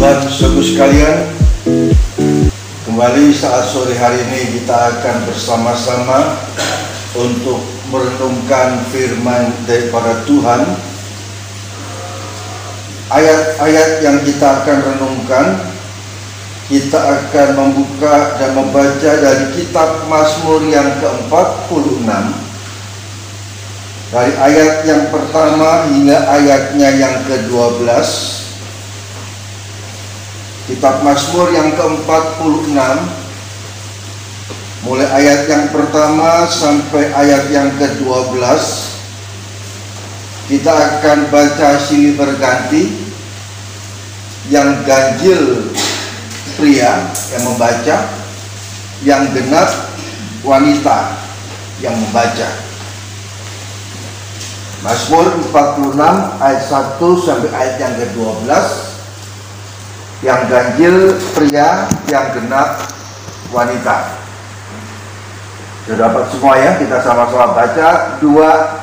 Tuhan, saudara sekalian, kembali saat sore hari ini kita akan bersama-sama untuk merenungkan firman daripada Tuhan. Ayat-ayat yang kita akan renungkan, kita akan membuka dan membaca dari kitab Mazmur yang ke-46, dari ayat yang pertama hingga ayatnya yang ke-12. Kitab Mazmur yang ke-46, mulai ayat yang pertama sampai ayat yang ke-12. Kita akan baca silih berganti. Yang ganjil pria yang membaca, yang genap wanita yang membaca. Mazmur 46 ayat 1 sampai ayat yang ke-12. Yang ganjil pria, yang genap wanita. Sudah dapat semua ya? Kita sama-sama baca. 2,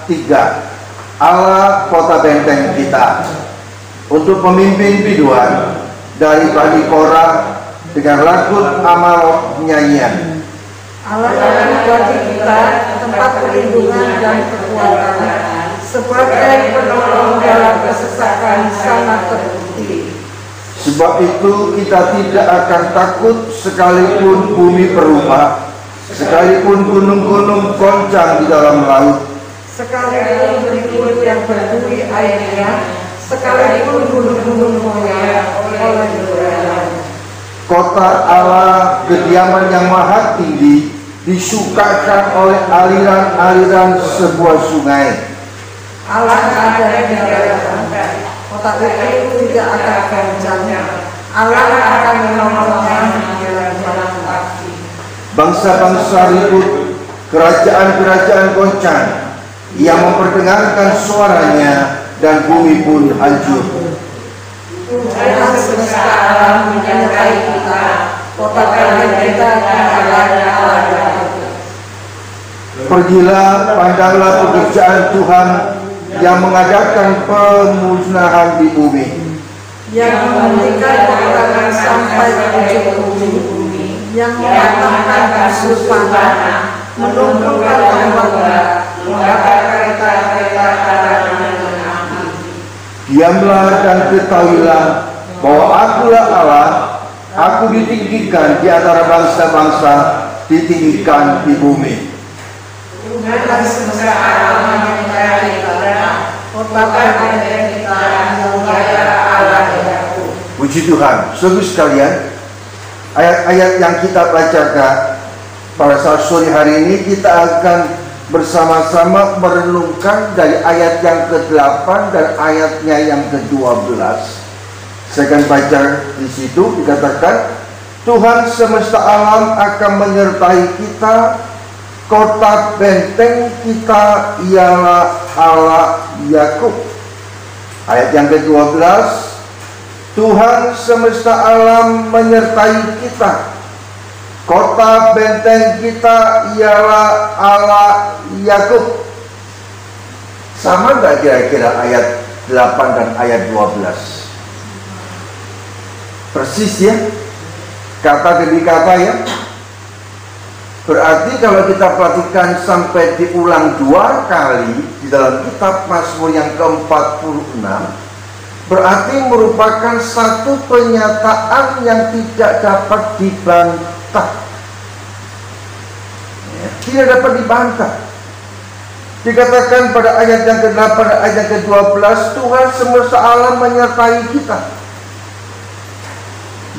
3. Allah kota benteng kita, untuk pemimpin biduan dari Bani Korah dengan lagu amal nyanyian. Allah bagi kita tempat perlindungan dan kekuatan, sebagai penolong dalam kesesakan sangat terbukti. Sebab itu kita tidak akan takut sekalipun bumi berubah, sekalipun gunung-gunung goncang di dalam laut, sekalipun berikut yang berduri airnya, sekalipun gunung-gunung goyah oleh deburan. Kota Allah, kediaman yang maha tinggi, disukakan oleh aliran-aliran sebuah sungai. Allah ada di dalam kota itu tidak akan goncang. Allah akan menolongnya di jalan pasti. Bangsa-bangsa ribut, kerajaan-kerajaan goncang. Ia memperdengarkan suaranya dan bumi pun hancur. Tuhan semesta alam menyertai kita, kota kelahiran kita Allah. Pergilah, pandanglah pekerjaan Tuhan yang mengadakan pemusnahan di bumi, yang menghentikan peperangan sampai ke ujung bumi, yang mematahkan musuh panah, menumpukan ombak, membakar kereta-kereta dengan api. Diamlah dan ketahuilah bahwa Akulah Allah, Aku ditinggikan di antara bangsa-bangsa, ditinggikan di bumi. Tuhan semesta alam menyertai kita, kota kelahiran kita Allah Yakub. Puji Tuhan. Saudara sekalian, ayat-ayat yang kita bacakan pada saat sore hari ini, kita akan bersama-sama merenungkan dari ayat yang ke-8 dan ayatnya yang ke-12. Saya akan baca di situ, dikatakan, Tuhan semesta alam akan menyertai kita, kota benteng kita ialah Allah Yakub. Ayat yang ke-12, Tuhan semesta alam menyertai kita, kota benteng kita ialah Allah Yakub. Sama nggak kira-kira ayat 8 dan ayat 12? Persis ya, kata demi kata ya. Berarti kalau kita perhatikan sampai diulang 2 kali di dalam kitab Mazmur yang ke-46, berarti merupakan satu pernyataan yang tidak dapat dibantah. Tidak dapat dibantah. Dikatakan pada ayat yang ke-8 dan ayat yang ke-12, Tuhan semesta alam menyertai kita,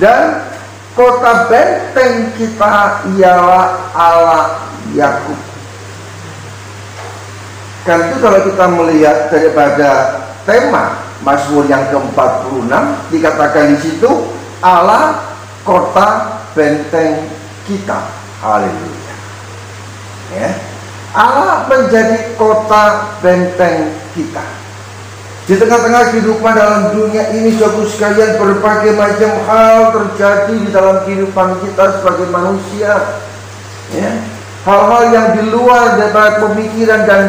dan kota benteng kita ialah Allah Yakub. Kan itu kalau kita melihat daripada tema Mazmur yang ke-46, dikatakan di situ Allah kota benteng kita. Haleluya. Ya. Allah menjadi kota benteng kita. Di tengah-tengah kehidupan dalam dunia ini, saudara sekalian, berbagai macam hal terjadi di dalam kehidupan kita sebagai manusia. Ya. Hal-hal yang di luar daripada pemikiran dan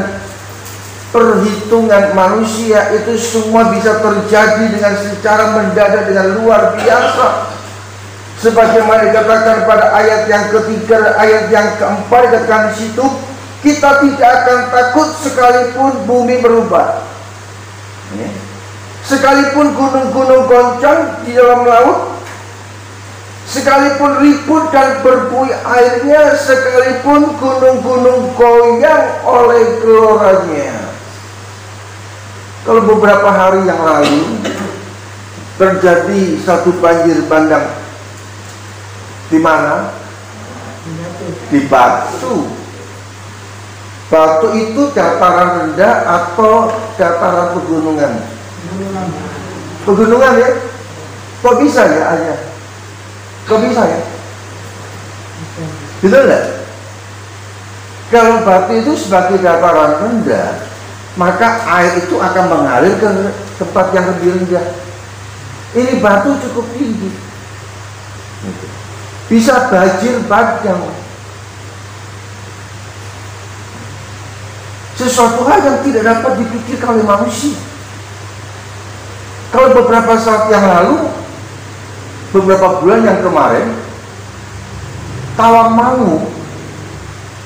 perhitungan manusia itu semua bisa terjadi dengan secara mendadak, dengan luar biasa. Sebagaimana dikatakan pada ayat yang ketiga, ayat yang keempat, dikatakan di situ, kita tidak akan takut sekalipun bumi berubah, sekalipun gunung-gunung goncang di dalam laut, sekalipun ribut dan berbuih airnya, sekalipun gunung-gunung goyang oleh geloranya. Kalau beberapa hari yang lalu terjadi satu banjir bandang di mana? Di Batu. Batu itu dataran rendah atau dataran pegunungan? Pegunungan ya? Kok bisa ya ayah? Kok bisa ya? Betul nggak? Kalau Batu itu sebagai dataran rendah, maka air itu akan mengalir ke tempat yang lebih rendah. Ini Batu cukup tinggi, bisa banjir bandang. Sesuatu hal yang tidak dapat dipikirkan oleh manusia. Kalau beberapa saat yang lalu, beberapa bulan yang kemarin, Tawangmangu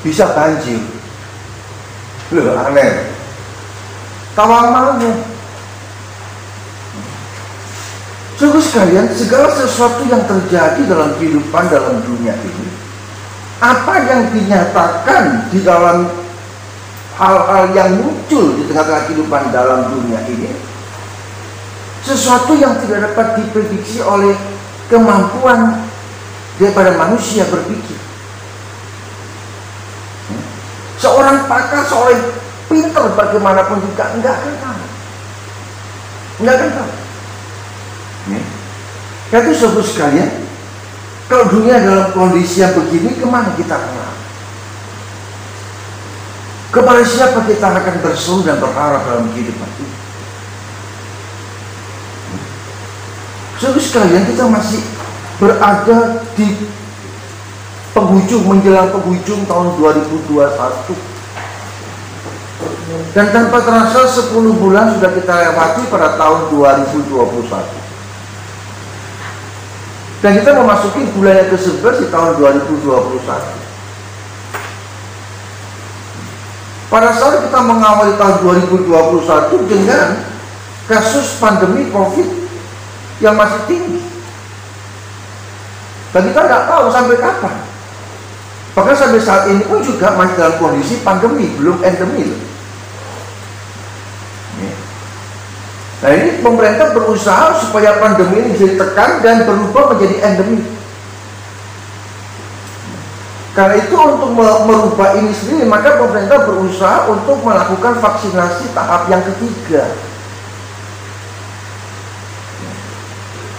bisa banjir. Loh, aneh. Tawangmangu. Sungguh sekalian, segala sesuatu yang terjadi dalam kehidupan dalam dunia ini, apa yang dinyatakan di dalam hal-hal yang muncul di tengah-tengah kehidupan dalam dunia ini, sesuatu yang tidak dapat diprediksi oleh kemampuan daripada manusia berpikir. Seorang pakar, seorang pintar bagaimanapun juga enggak akan tahu. Itu sungguh sekalian, kalau dunia dalam kondisi yang begini, kemana kita kenal? Kepada siapa kita akan berseru dan berharap dalam kehidupan ini? Sungguh sekalian, kita masih berada di penghujung, menjelang penghujung tahun 2021. Dan tanpa terasa 10 bulan sudah kita lewati pada tahun 2021. Dan kita memasuki bulan yang ke-11 di tahun 2021. Pada saat kita mengawali tahun 2021 dengan kasus pandemi COVID yang masih tinggi, dan kita nggak tahu sampai kapan. Bahkan sampai saat ini pun juga masih dalam kondisi pandemi, belum endemi. Nah, ini pemerintah berusaha supaya pandemi ini bisa ditekan dan berubah menjadi endemi. Karena itu untuk merubah ini sendiri, maka pemerintah berusaha untuk melakukan vaksinasi tahap yang ketiga.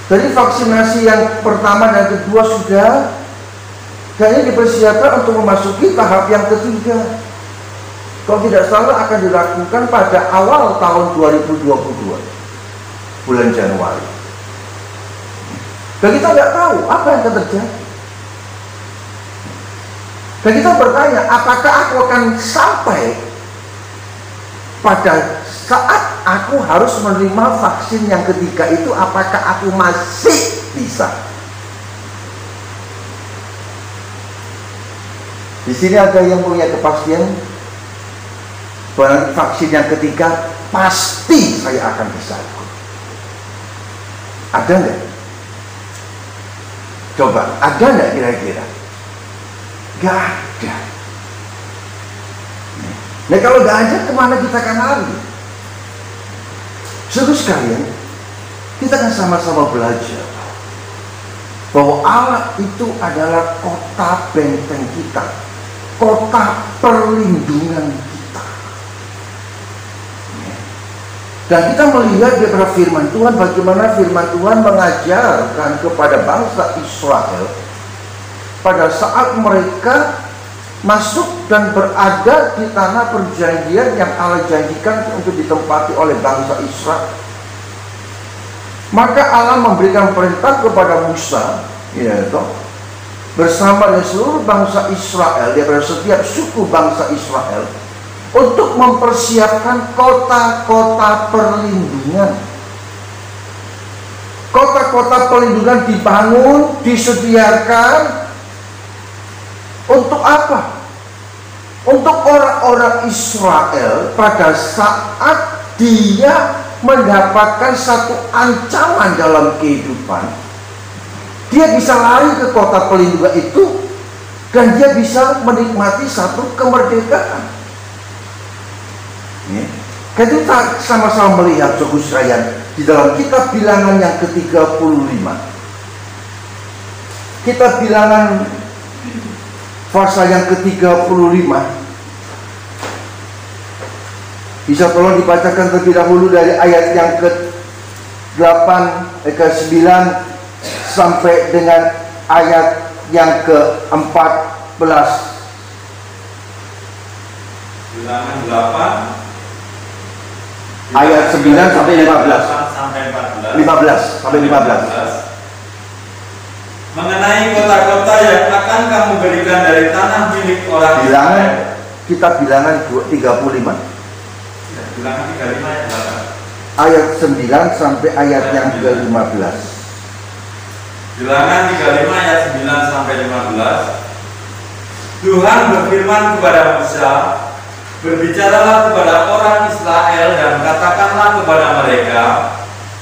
Jadi vaksinasi yang pertama dan kedua sudah, dan ini dipersiapkan untuk memasuki tahap yang ketiga. Kalau tidak salah akan dilakukan pada awal tahun 2022, bulan Januari. Dan kita nggak tahu apa yang akan terjadi. Dan kita bertanya, apakah aku akan sampai pada saat aku harus menerima vaksin yang ketiga itu, apakah aku masih bisa? Di sini ada yang punya kepastian bahwa vaksin yang ketiga pasti saya akan bisa. Ada nggak? Coba, ada nggak kira-kira? Gak ada. Nah, kalau gak ada, kemana kita akan lari? Saudara sekalian, kita akan sama-sama belajar bahwa Allah itu adalah kota benteng kita, kota perlindungan kita. Dan kita melihat daripada firman Tuhan, bagaimana firman Tuhan mengajarkan kepada bangsa Israel pada saat mereka masuk dan berada di tanah perjanjian yang Allah janjikan untuk ditempati oleh bangsa Israel. Maka Allah memberikan perintah kepada Musa, bersama dengan seluruh bangsa Israel, daripada setiap suku bangsa Israel, untuk mempersiapkan kota-kota perlindungan. Kota-kota perlindungan dibangun, disediakan untuk apa? Untuk orang-orang Israel pada saat dia mendapatkan satu ancaman dalam kehidupan, dia bisa lari ke kota perlindungan itu dan dia bisa menikmati satu kemerdekaan. Kita sama-sama melihat saudara sekalian di dalam kitab Bilangan yang ke-35. Kitab Bilangan pasal yang ke-35. Bisa tolong dibacakan terlebih dahulu dari ayat yang ke-8, ke-9 sampai dengan ayat yang ke-14. Bilangan 8 ayat 9 sampai 15. Sampai 14. 15 sampai 15. Mengenai kota-kota yang akan kamu berikan dari tanah milik orang Bilangan, Israel. kitab Bilangan 35. Bilangan 35 ayat 8. Ayat 9 sampai ayat yang ke-15. Bilangan 35 ayat 9 sampai 15. Tuhan berfirman kepada Musa, berbicaralah kepada orang Israel dan katakanlah kepada mereka,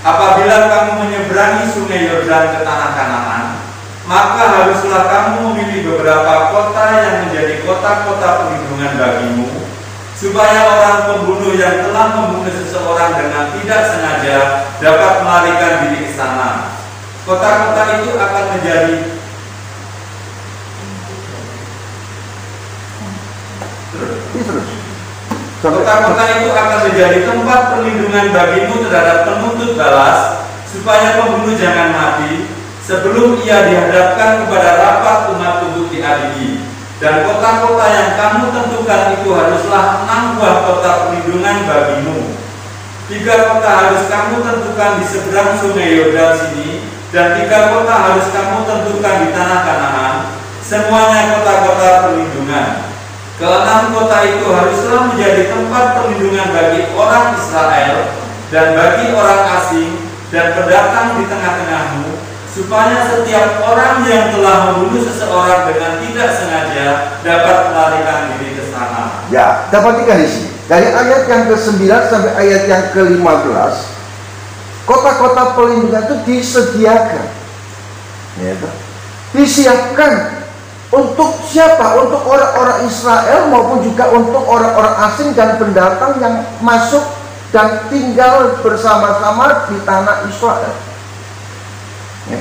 apabila kamu menyeberangi sungai Yordan ke tanah Kanaan, maka haruslah kamu memilih beberapa kota yang menjadi kota-kota perlindungan bagimu, supaya orang pembunuh yang telah membunuh seseorang dengan tidak sengaja dapat melarikan diri ke sana. Kota-kota itu akan menjadi Kota-kota itu akan menjadi tempat perlindungan bagimu terhadap penuntut balas, supaya pembunuh jangan mati sebelum ia dihadapkan kepada rapat umat untuk diadili. Dan kota-kota yang kamu tentukan itu haruslah 6 buah kota perlindungan bagimu. 3 kota harus kamu tentukan di seberang sungai Yordan sini, dan 3 kota harus kamu tentukan di tanah Kanaan, semuanya kota-kota perlindungan. Ke-6 kota itu haruslah menjadi tempat perlindungan bagi orang Israel dan bagi orang asing dan pendatang di tengah-tengahmu, supaya setiap orang yang telah membunuh seseorang dengan tidak sengaja dapat melarikan diri ke sana. Ya, perhatikan di sini. Dari ayat yang ke-9 sampai ayat yang ke-15, kota-kota perlindungan itu disediakan. Ya, disiapkan untuk siapa? Untuk orang-orang Israel maupun juga untuk orang-orang asing dan pendatang yang masuk dan tinggal bersama-sama di tanah Israel. Ya.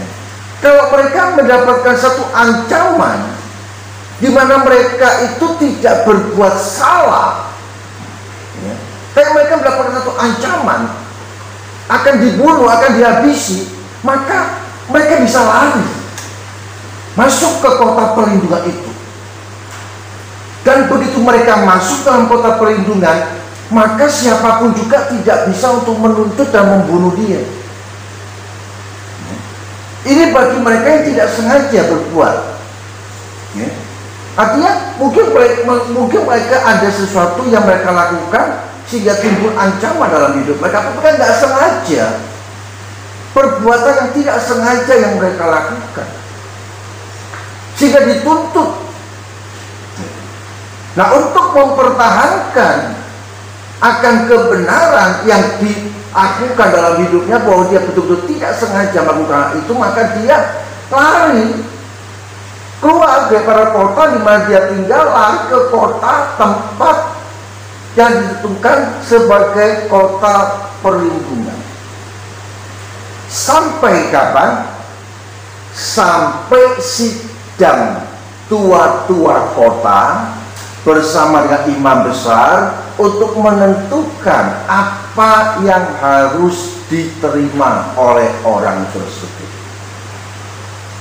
Kalau mereka mendapatkan satu ancaman di mana mereka itu tidak berbuat salah, ya, tapi mereka mendapatkan satu ancaman akan dibunuh, akan dihabisi, maka mereka bisa lari masuk ke kota perlindungan itu. Dan begitu mereka masuk dalam kota perlindungan, maka siapapun juga tidak bisa untuk menuntut dan membunuh dia. Ini bagi mereka yang tidak sengaja berbuat. Ya. Artinya mungkin mereka ada sesuatu yang mereka lakukan sehingga timbul ancaman dalam hidup mereka. Tapi kan tidak sengaja. Perbuatan yang tidak sengaja yang mereka lakukan, sehingga dituntut. Nah, untuk mempertahankan akan kebenaran yang dilakukan dalam hidupnya, bahwa dia betul-betul tidak sengaja melakukan itu, maka dia lari keluar dari kota di mana dia tinggal, lari ke kota tempat yang ditentukan sebagai kota perlindungan. Sampai kapan? Sampai sidang tua-tua kota bersama dengan imam besar untuk menentukan apa yang harus diterima oleh orang tersebut.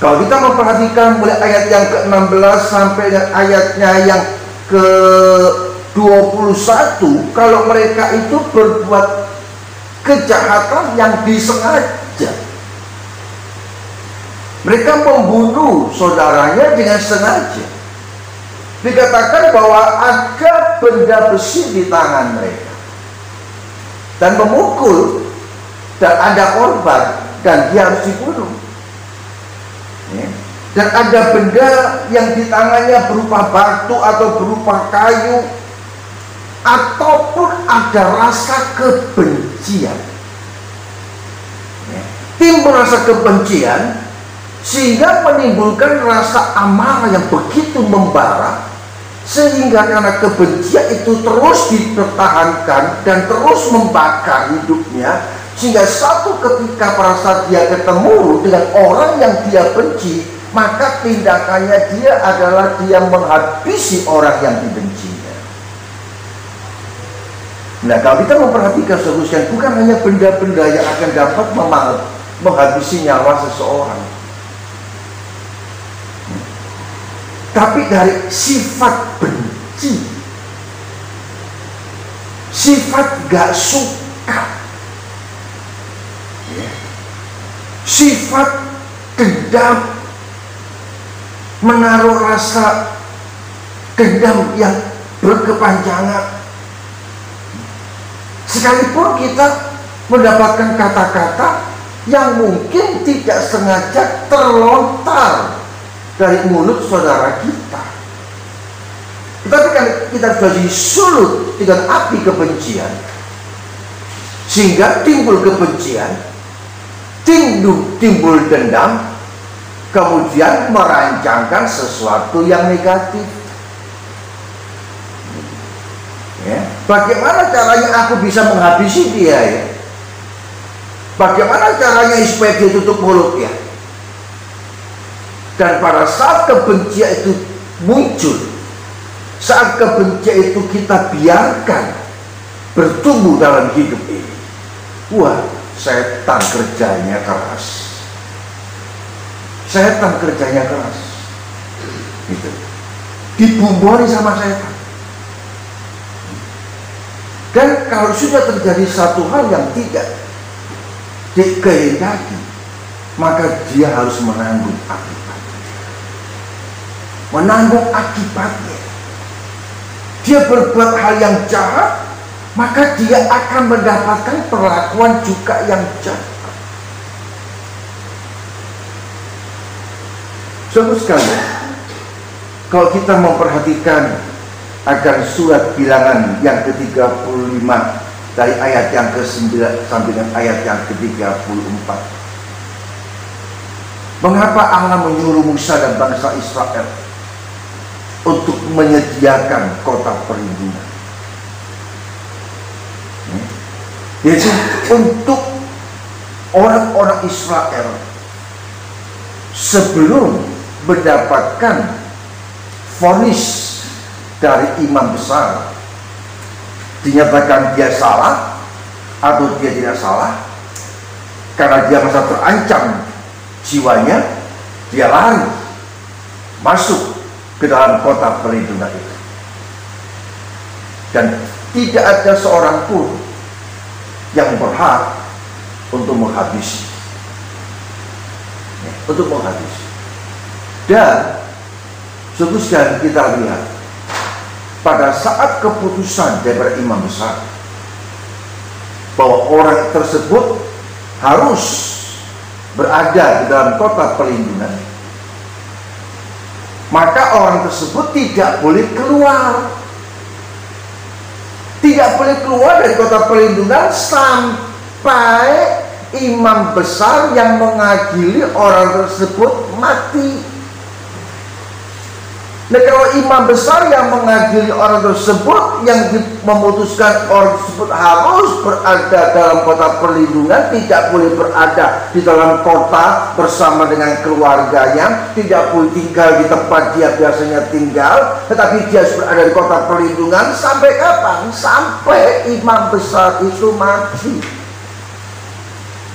Kalau kita memperhatikan mulai ayat yang ke-16 sampai dengan ayatnya yang ke-21, kalau mereka itu berbuat kejahatan yang disengaja, mereka membunuh saudaranya dengan sengaja, dikatakan bahwa ada benda besi di tangan mereka dan memukul, dan ada korban dan dia harus dibunuh. Dan ada benda yang di tangannya berupa batu atau berupa kayu, ataupun ada rasa kebencian. Timbul rasa kebencian sehingga menimbulkan rasa amarah yang begitu membara, sehingga karena kebencian itu terus dipertahankan dan terus membakar hidupnya, sehingga satu ketika pada saat dia ketemu dengan orang yang dia benci, maka tindakannya dia adalah dia menghabisi orang yang dibencinya. Nah, kalau kita memperhatikan solusinya, bukan hanya benda-benda yang akan dapat menghabisi nyawa seseorang, tapi dari sifat benci, sifat gak suka, sifat dendam, menaruh rasa dendam yang berkepanjangan. Sekalipun kita mendapatkan kata-kata yang mungkin tidak sengaja terlontar dari mulut saudara kita, tetapi kan kita sudah disulut dengan api kebencian, sehingga timbul kebencian, timbul dendam, kemudian merancangkan sesuatu yang negatif. Bagaimana caranya aku bisa menghabisi dia ya? Bagaimana caranya supaya dia tutup mulutnya? Dan pada saat kebencian itu muncul, saat kebencian itu kita biarkan bertumbuh dalam hidup ini, wah, setan kerjanya keras. Setan kerjanya keras. Gitu. Dibumboni sama setan. Dan kalau sudah terjadi satu hal yang tidak dikehendaki, maka dia harus menanggung akibatnya. Menanggung akibatnya. Dia berbuat hal yang jahat, maka dia akan mendapatkan perlakuan juga yang jahat. Saudara sekalian, kalau kita memperhatikan akan surat Bilangan yang ke-35 dari ayat yang ke-9 sampai dengan ayat yang ke-34. Mengapa Allah menyuruh Musa dan bangsa Israel untuk menyediakan kota perlindungan? Yaitu untuk orang-orang Israel sebelum mendapatkan vonis dari imam besar, dinyatakan dia salah atau dia tidak salah, karena dia merasa terancam jiwanya, dia lari masuk ke dalam kota perlindungan itu, dan tidak ada seorang pun yang berhak untuk menghabisi. Dan seterusnya kita lihat pada saat keputusan daripada imam besar bahwa orang tersebut harus berada di dalam kota perlindungan, maka orang tersebut tidak boleh keluar. Tidak boleh keluar dari kota perlindungan sampai imam besar yang mengadili orang tersebut mati. Nah, kalau imam besar yang mengadili orang tersebut, yang memutuskan orang tersebut harus berada dalam kota perlindungan, tidak boleh berada di dalam kota bersama dengan keluarganya, tidak boleh tinggal di tempat dia biasanya tinggal, tetapi dia harus berada di kota perlindungan sampai kapan? Sampai imam besar itu mati.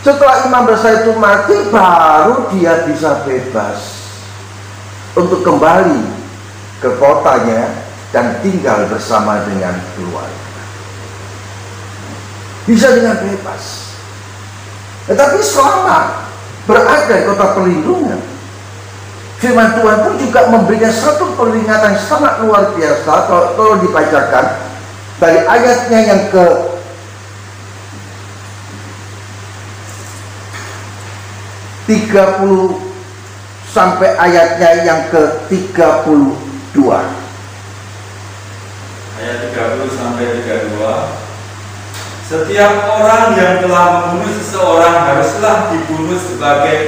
Setelah imam besar itu mati, baru dia bisa bebas untuk kembali ke kotanya dan tinggal bersama dengan keluarga. Bisa dengan bebas. Tetapi selama berada di kota perlindungan, firman Tuhan pun juga memberikan satu peringatan yang sangat luar biasa. Kalau dibacakan dari ayatnya yang ke 30 sampai ayatnya yang ke 32. Ayat 30 sampai 32. Setiap orang yang telah membunuh seseorang haruslah dibunuh sebagai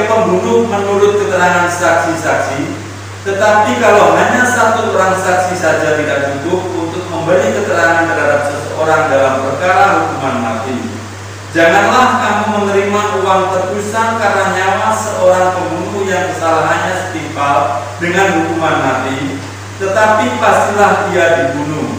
pembunuh menurut keterangan saksi-saksi. Tetapi kalau hanya satu orang saksi saja tidak cukup untuk memberi keterangan terhadap seseorang dalam perkara hukuman mati. Janganlah kamu menerima uang tebusan karena nyawa seorang pembunuh yang kesalahannya setimpal dengan hukuman mati, tetapi pastilah dia dibunuh.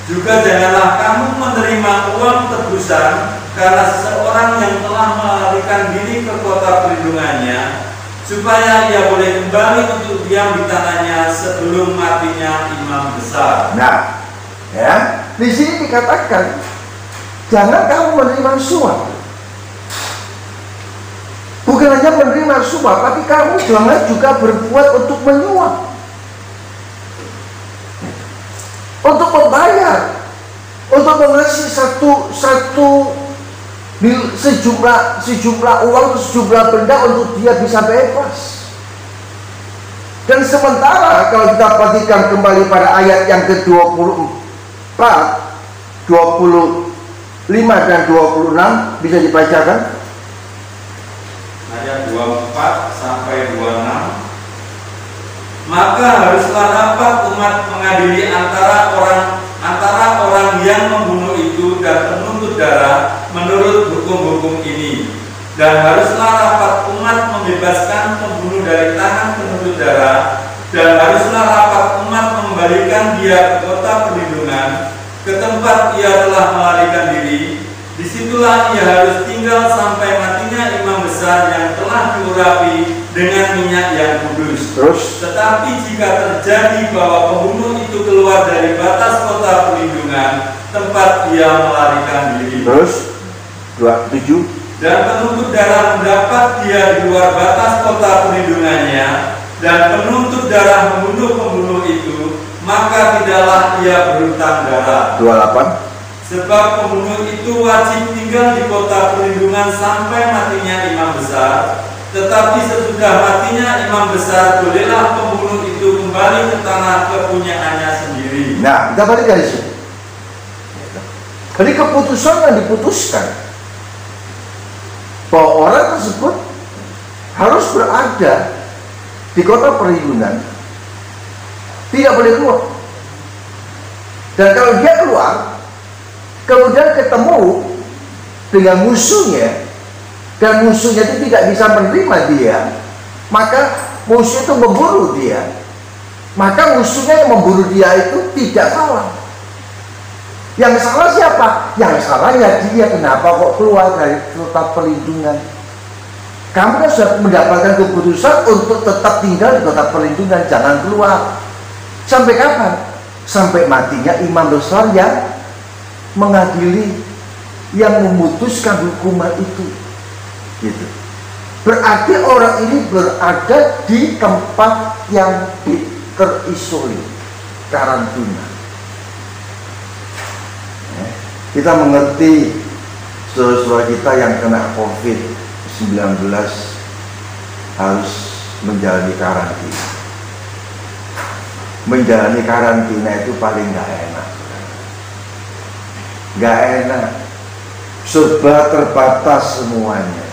Juga janganlah kamu menerima uang tebusan karena seseorang yang telah melarikan diri ke kota perlindungannya, supaya ia boleh kembali untuk diam di tanahnya sebelum matinya imam besar. Nah, ya, di sini dikatakan jangan kamu menerima suap. Bukan hanya menerima suap, tapi kamu jangan juga berbuat untuk menyuap, untuk membayar, untuk mengasih sejumlah uang, sejumlah benda untuk dia bisa bebas. Dan sementara kalau kita perhatikan kembali pada ayat yang ke-24, 25 dan 26 bisa dibacakan. Ayat 24 sampai 26. Maka haruslah dapat umat mengadili antara orang yang membunuh itu dan penuntut darah menurut hukum-hukum ini. Dan haruslah rapat umat membebaskan pembunuh dari tangan penuntut darah. Dan haruslah rapat umat mengembalikan dia ke kota perlindungan, ke tempat ia telah melarikan diri. Disitulah ia harus tinggal sampai matinya imam besar yang telah diurapi dengan minyak yang kudus. Terus, tetapi jika terjadi bahwa pembunuh itu keluar dari batas kota perlindungan tempat ia melarikan diri, terus 27, dan penuntut darah mendapat dia di luar batas kota perlindungannya, dan penuntut darah membunuh pembunuh itu, maka tidaklah ia berhutang darah. 28. Sebab pembunuh itu wajib tinggal di kota perlindungan sampai matinya imam besar. Tetapi sesudah matinya imam besar, bolehlah pembunuh itu kembali ke tanah kepunyaannya sendiri. Nah, kita balik dari sini. Jadi keputusan yang diputuskan bahwa orang tersebut harus berada di kota perlindungan, tidak boleh keluar. Dan kalau dia keluar, kemudian ketemu dengan musuhnya, dan musuhnya itu tidak bisa menerima dia, maka musuh itu memburu dia. Maka musuhnya yang memburu dia itu tidak salah. Yang salah siapa? Yang salah ya dia. Kenapa kok keluar dari kota perlindungan? Kamu kan sudah mendapatkan keputusan untuk tetap tinggal di kota perlindungan, jangan keluar. Sampai kapan? Sampai matinya imam besar yang mengadili, yang memutuskan hukuman itu. Gitu. Berarti orang ini berada di tempat yang terisolir, karantina. Kita mengerti saudara-saudara kita yang kena COVID-19 harus menjalani karantina. Menjalani karantina itu paling gak enak. Gak enak. Serba terbatas semuanya.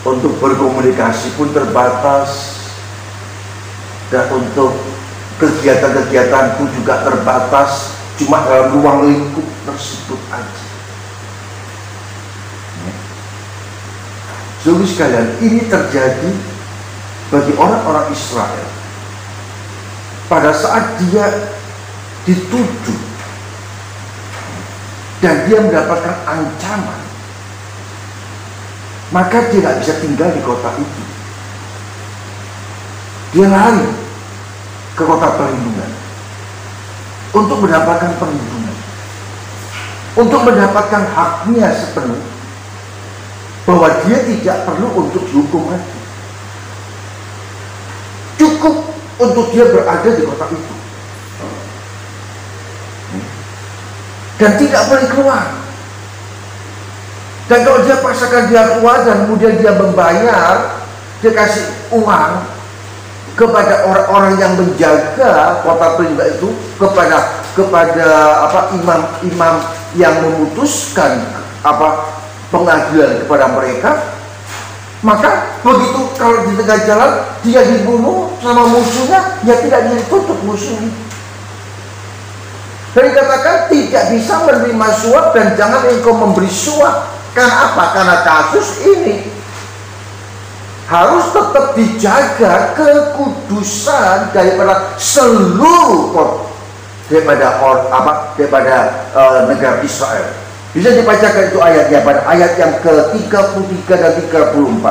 Untuk berkomunikasi pun terbatas, dan untuk kegiatan-kegiatan pun juga terbatas, cuma dalam ruang lingkup tersebut aja. Saudara sekalian, ini terjadi bagi orang-orang Israel pada saat dia dituduh dan dia mendapatkan ancaman, maka dia tidak bisa tinggal di kota itu. Dia lari ke kota perlindungan untuk mendapatkan perlindungan, untuk mendapatkan haknya sepenuh. bahwa dia tidak perlu untuk dihukum mati. Cukup untuk dia berada di kota itu dan tidak boleh keluar. Dan kalau dia paksakan dia keluar dan kemudian dia membayar, dia kasih uang kepada orang-orang yang menjaga kota Perlimba itu, kepada imam-imam yang memutuskan pengadilan kepada mereka, maka begitu kalau di tengah jalan dia dibunuh sama musuhnya, ya tidak ditutup musuhnya. Dan dikatakan tidak bisa menerima suap dan jangan engkau memberi suap. Karena apa? Karena kasus ini harus tetap dijaga kekudusan daripada seluruh daripada negara Israel. Bisa dibacakan itu ayatnya pada ayat yang ke-33 dan 34.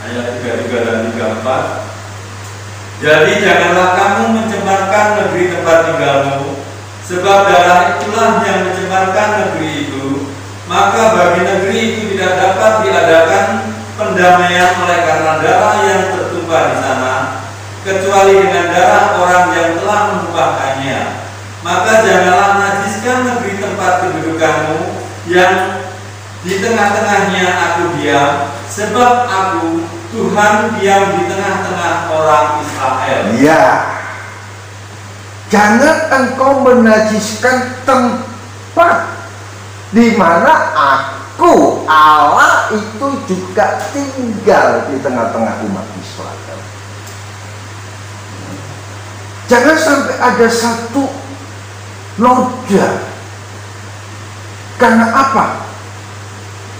Ayat 33 dan 34. Jadi janganlah kamu mencemarkan negeri tempat tinggalmu, sebab darah itulah yang mencemarkan negeri itu. Maka bagi negeri itu tidak dapat diadakan pendamaian oleh karena darah yang tertumpah di sana, kecuali dengan darah orang yang telah menumpahkannya. Maka janganlah najiskan negeri tempat kedudukanmu yang di tengah-tengahnya aku diam, sebab aku Tuhan diam di tengah-tengah orang Israel. Ya, jangan engkau menajiskan tempat di mana aku Allah itu juga tinggal di tengah-tengah umat Israel. Jangan sampai ada satu noda. Karena apa?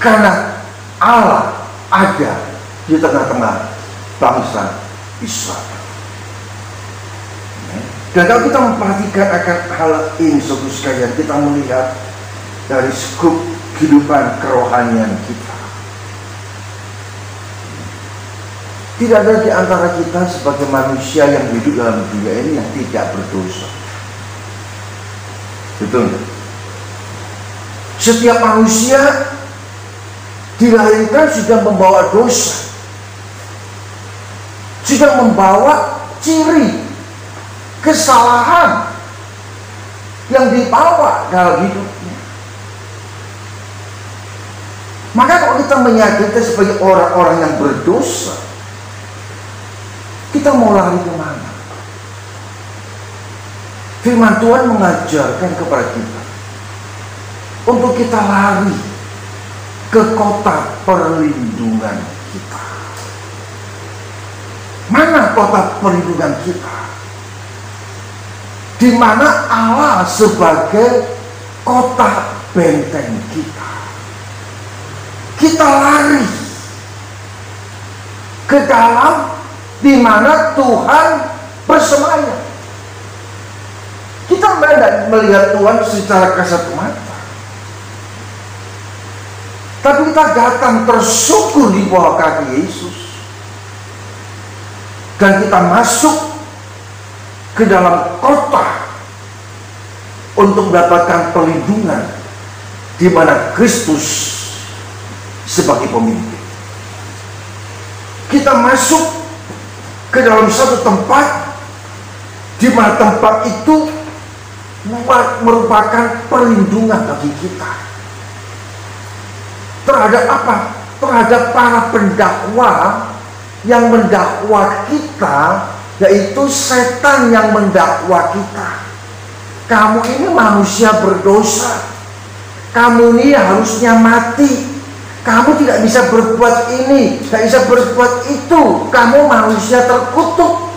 Karena Allah ada di tengah-tengah bangsa Israel. Dan kalau kita memperhatikan akan hal ini, saudara sekalian, kita melihat dari skup kehidupan kerohanian kita. Tidak ada di antara kita sebagai manusia yang hidup dalam dunia ini yang tidak berdosa. Betul? Setiap manusia dilahirkan sudah membawa dosa, sudah membawa ciri kesalahan yang dibawa dalam hidupnya. Maka kalau kita menyadari sebagai orang-orang yang berdosa, kita mau lari kemana? Firman Tuhan mengajarkan kepada kita untuk kita lari ke kota perlindungan kita. Mana kota perlindungan kita? Di mana Allah sebagai kota benteng kita. Kita lari ke dalam di mana Tuhan bersemayam. Kita tidak melihat Tuhan secara kasat mata, tapi kita datang tersungkur di bawah kaki Yesus, dan kita masuk ke dalam kota untuk mendapatkan perlindungan di mana Kristus sebagai pemimpin. Kita masuk ke dalam satu tempat di mana tempat itu merupakan perlindungan bagi kita. Terhadap apa? Terhadap para pendakwa yang mendakwa kita, yaitu setan yang mendakwa kita. Kamu ini manusia berdosa, kamu ini harusnya mati, kamu tidak bisa berbuat ini, tidak bisa berbuat itu, kamu manusia terkutuk.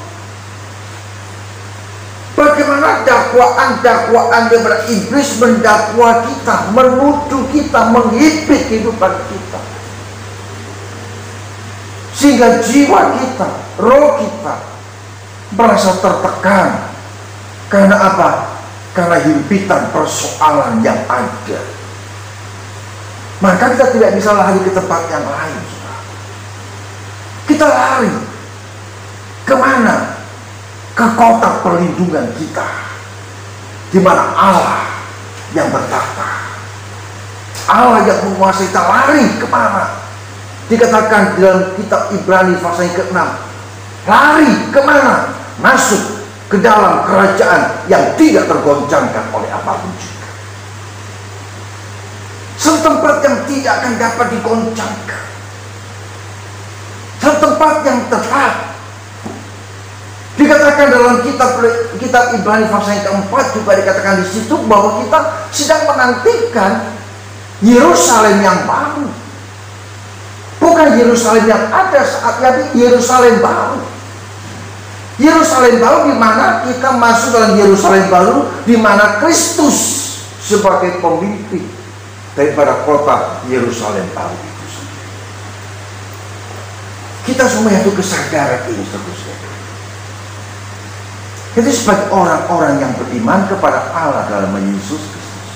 Bagaimana dakwaan-dakwaan daripada iblis mendakwa kita, menuduh kita, menghipit kehidupan kita, sehingga jiwa kita, roh kita merasa tertekan. Karena apa? Karena himpitan persoalan yang ada. Maka kita tidak bisa lari ke tempat yang lain. Kita lari kemana? Ke kota perlindungan kita, di mana Allah yang bertata. Allah yang menguasai kita lari kemana? Dikatakan dalam kitab Ibrani pasal yang ke-6, lari kemana? Masuk ke dalam kerajaan yang tidak tergoncangkan oleh apapun juga. Setempat yang tidak akan dapat digoncangkan, setempat yang tetap. Dikatakan dalam kitab Ibrani pasal yang ke-4 juga dikatakan di situ bahwa kita sedang menantikan Yerusalem yang baru. Bukan Yerusalem yang ada saat ini, Yerusalem baru. Yerusalem baru di mana kita masuk dalam Yerusalem baru, di mana Kristus sebagai pemimpin daripada kota Yerusalem baru itu sendiri. Kita semua itu kesadaran ini seterusnya. Itu sebagai orang-orang yang beriman kepada Allah dalam Yesus Kristus,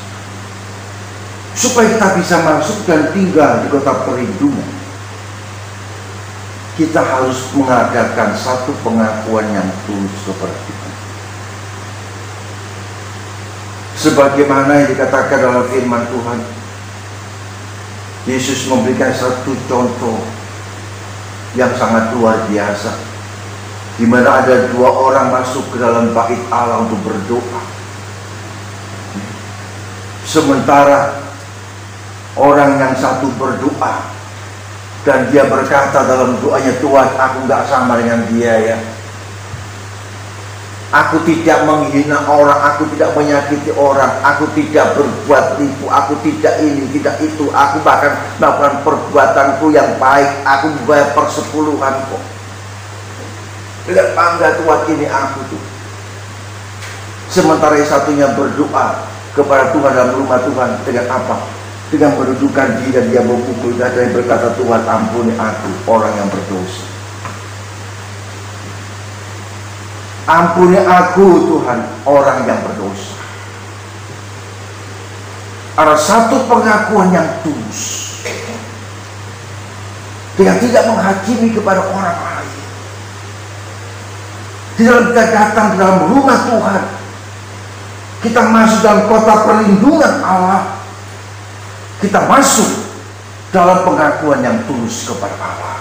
supaya kita bisa masuk dan tinggal di kota perlindungan, kita harus mengadakan satu pengakuan yang tulus kepada Tuhan. Sebagaimana yang dikatakan dalam firman Tuhan, Yesus memberikan satu contoh yang sangat luar biasa, di mana ada dua orang masuk ke dalam bait Allah untuk berdoa. Sementara orang yang satu berdoa dan dia berkata dalam doanya, Tuhan, aku nggak sama dengan dia ya. Aku tidak menghina orang, aku tidak menyakiti orang, aku tidak berbuat tipu, aku tidak ini, tidak itu, aku bahkan melakukan perbuatanku yang baik, aku membayar persepuluhanku. Dengan bangga, Tuhan, ini aku tuh. Sementara yang satunya berdoa kepada Tuhan dalam rumah Tuhan dengan apa? Dengan mendudukan diri dan dia memukul dada dan berkata, Tuhan, ampuni aku, orang yang berdosa. Ampuni aku, Tuhan, orang yang berdosa. Ada satu pengakuan yang tulus, dengan tidak menghakimi kepada orang lain. Di dalam kita datang ke dalam rumah Tuhan, kita masuk dalam kota perlindungan Allah, kita masuk dalam pengakuan yang tulus kepada Allah.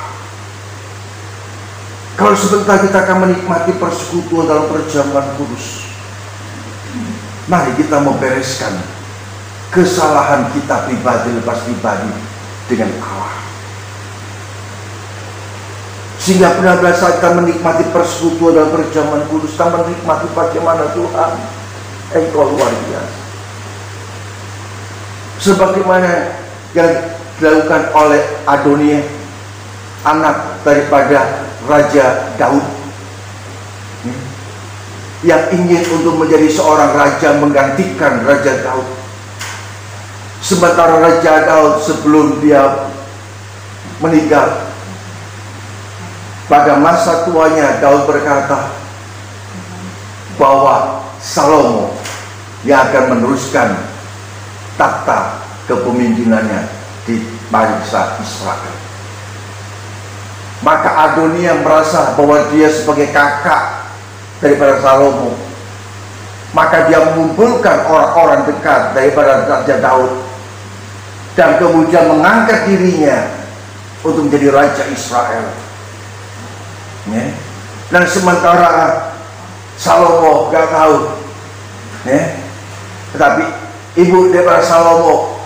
Kalau sebentar kita akan menikmati persekutuan dalam perjamuan kudus, mari kita membereskan kesalahan kita pribadi lepas pribadi dengan Allah, sehingga benar-benar saat kita menikmati persekutuan dalam perjamuan kudus, kita menikmati bagaimana Tuhan Engkau luar biasa. Sebagaimana yang dilakukan oleh Adonia, anak daripada Raja Daud, yang ingin untuk menjadi seorang raja menggantikan Raja Daud. Sementara Raja Daud sebelum dia meninggal, pada masa tuanya Daud berkata bahwa Salomo yang akan meneruskan takhta kepemimpinannya di bangsa Israel. Maka Adonia merasa bahwa dia sebagai kakak daripada Salomo, maka dia mengumpulkan orang-orang dekat daripada Raja Daud dan kemudian mengangkat dirinya untuk menjadi Raja Israel. Dan sementara Salomo gak tahu, tetapi ibu daripada Salomo,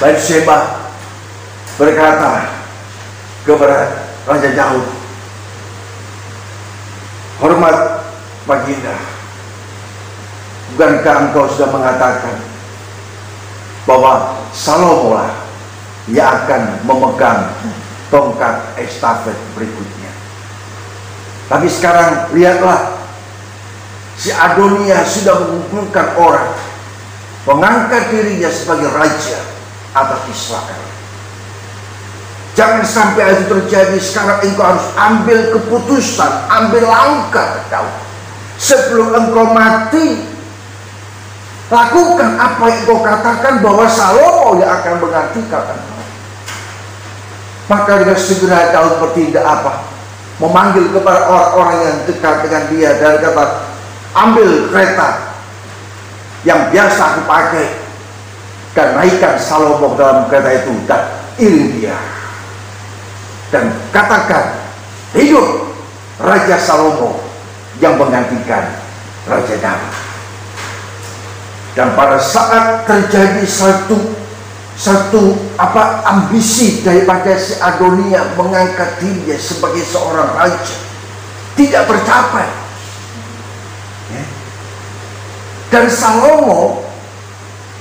Bathsheba, berkata kepada Raja Daud, hormat baginda, bukankah engkau sudah mengatakan bahwa Salomo lah yang akan memegang tongkat estafet berikutnya? Tapi sekarang lihatlah, si Adonia sudah mengumpulkan orang, mengangkat dirinya sebagai raja atas Israel. Jangan sampai itu terjadi. Sekarang engkau harus ambil keputusan, ambil langkah Daud. Sebelum engkau mati, lakukan apa yang engkau katakan bahwa Salomo yang akan menggantikan engkau. Maka dengan segera Daud bertindak apa? Memanggil kepada orang-orang yang dekat dengan dia dan kata, ambil kereta yang biasa aku pakai, dan naikkan Salomo dalam kereta itu dan iring dia, dan katakan, hidup Raja Salomo yang menggantikan Raja Daud. Dan pada saat terjadi satu ambisi daripada si Adonia mengangkat dirinya sebagai seorang raja, tidak tercapai, ya. Dan Salomo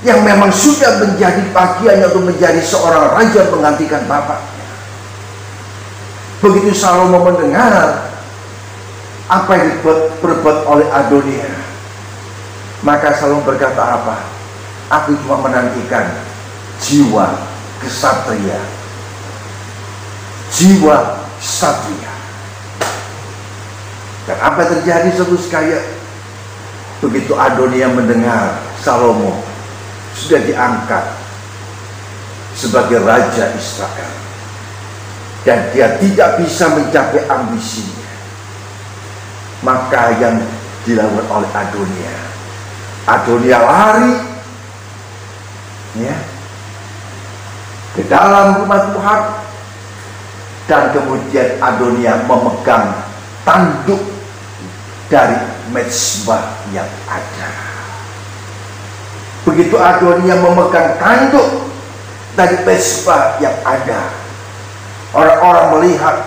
yang memang sudah menjadi bagiannya untuk menjadi seorang raja menggantikan bapaknya, begitu Salomo mendengar apa yang diperbuat oleh Adonia, maka Salomo berkata apa? Aku cuma menantikan jiwa kesatria, jiwa satria. Dan apa yang terjadi saudara sekalian? Begitu Adonia mendengar Salomo sudah diangkat sebagai raja Israel dan dia tidak bisa mencapai ambisinya, maka yang dilakukan oleh Adonia lari, ya, ke dalam rumah Tuhan, dan kemudian Adonia memegang tanduk dari mezbah yang ada. Begitu Adonia memegang tanduk dari mezbah yang ada, orang-orang melihat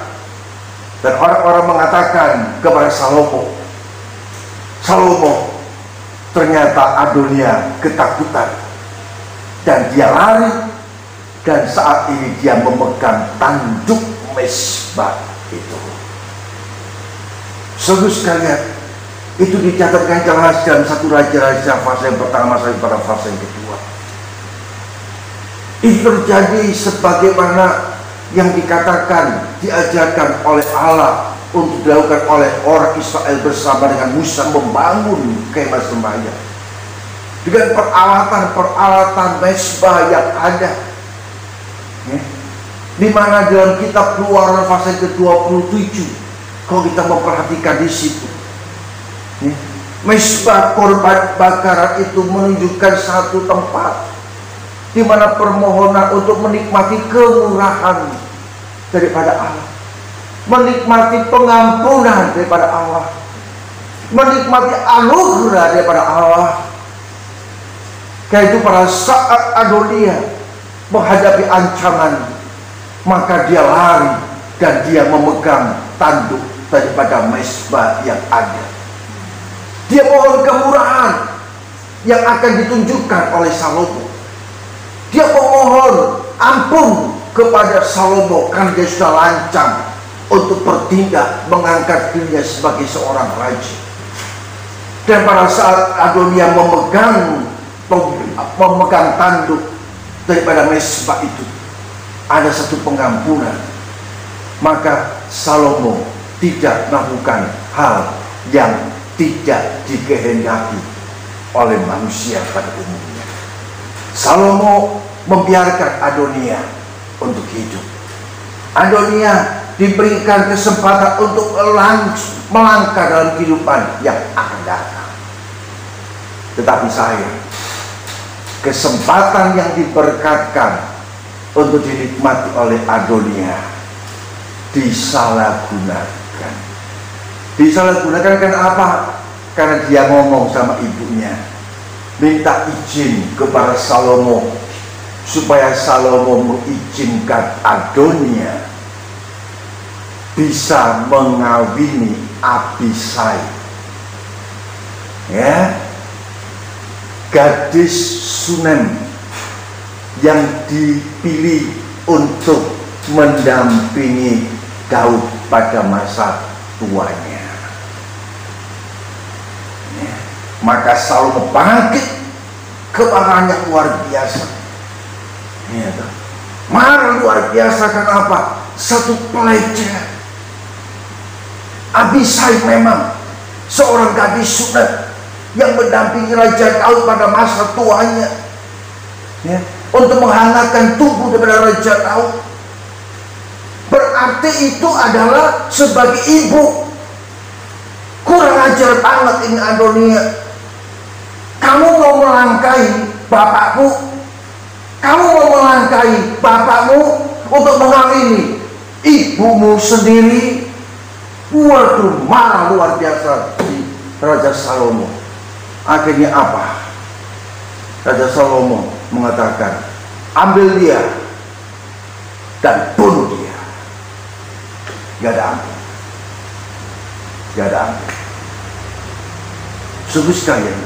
dan orang-orang mengatakan kepada Salomo, ternyata Adonia ketakutan dan dia lari, dan saat ini dia memegang tanduk mezbah itu. Saudara sekalian, itu dicatatkan jelas dalam satu Raja-Raja fase yang pertama sampai pada fase yang kedua. Itu terjadi sebagaimana yang dikatakan, diajarkan oleh Allah untuk dilakukan oleh orang Israel bersama dengan Musa membangun kemah sembahyang dengan peralatan mezbah yang ada, ya. Di mana dalam kitab Keluaran pasal ke-27, kalau kita memperhatikan di situ, ya, mezbah korban bakaran itu menunjukkan satu tempat di mana permohonan untuk menikmati kemurahan daripada Allah, menikmati pengampunan daripada Allah, menikmati anugerah daripada Allah. Karena itu pada saat Adonia menghadapi ancaman, maka dia lari dan dia memegang tanduk daripada mezbah yang ada. Dia mohon kemurahan yang akan ditunjukkan oleh Salomo. Dia memohon ampun kepada Salomo karena dia sudah lancang untuk bertindak mengangkat dirinya sebagai seorang raja. Dan pada saat Adonia memegang tanduk daripada mezbah itu, ada satu pengampunan, maka Salomo tidak melakukan hal yang tidak dikehendaki oleh manusia pada umumnya. Salomo membiarkan Adonia untuk hidup. Adonia diberikan kesempatan untuk melangkah dalam kehidupan yang akan datang. Tetapi kesempatan yang diberkatkan untuk dinikmati oleh Adonia disalahgunakan. Disalahgunakan karena apa? Karena dia ngomong sama ibunya, minta izin kepada Salomo supaya Salomo mengizinkan Adonia bisa mengawini Abisai, ya, gadis Sunem yang dipilih untuk mendampingi Daud pada masa tuanya. Ya. Maka Salomo bangkit kemarahan yang luar biasa. Ya, marah luar biasa karena apa? Satu pelecehan. Abisai memang seorang gadis Sunem yang mendampingi Raja Daud pada masa tuanya, ya, untuk menghangatkan tubuh daripada Raja Daud. Berarti itu adalah sebagai ibu. Kurang ajar banget ini Adonia. Kamu mau melangkahi bapakmu, Kamu mau melangkahi bapakmu untuk mengawini ibumu sendiri. Waduh, marah luar biasa di Raja Salomo. Akhirnya apa? Raja Salomo mengatakan, ambil dia dan bunuh dia. Gak ada ampun. Gak ada ampun. Sungguh sekalian,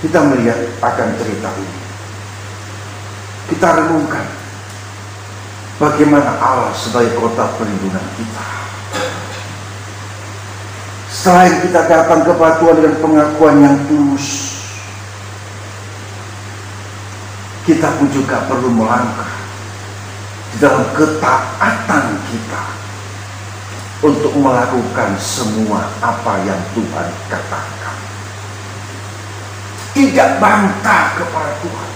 kita melihat akan cerita ini. Kita renungkan bagaimana Allah sebagai kota perlindungan kita. Selain kita datang kepada Tuhan dengan pengakuan yang tulus, kita pun juga perlu melangkah di dalam ketaatan kita untuk melakukan semua apa yang Tuhan katakan. Tidak bantah kepada Tuhan,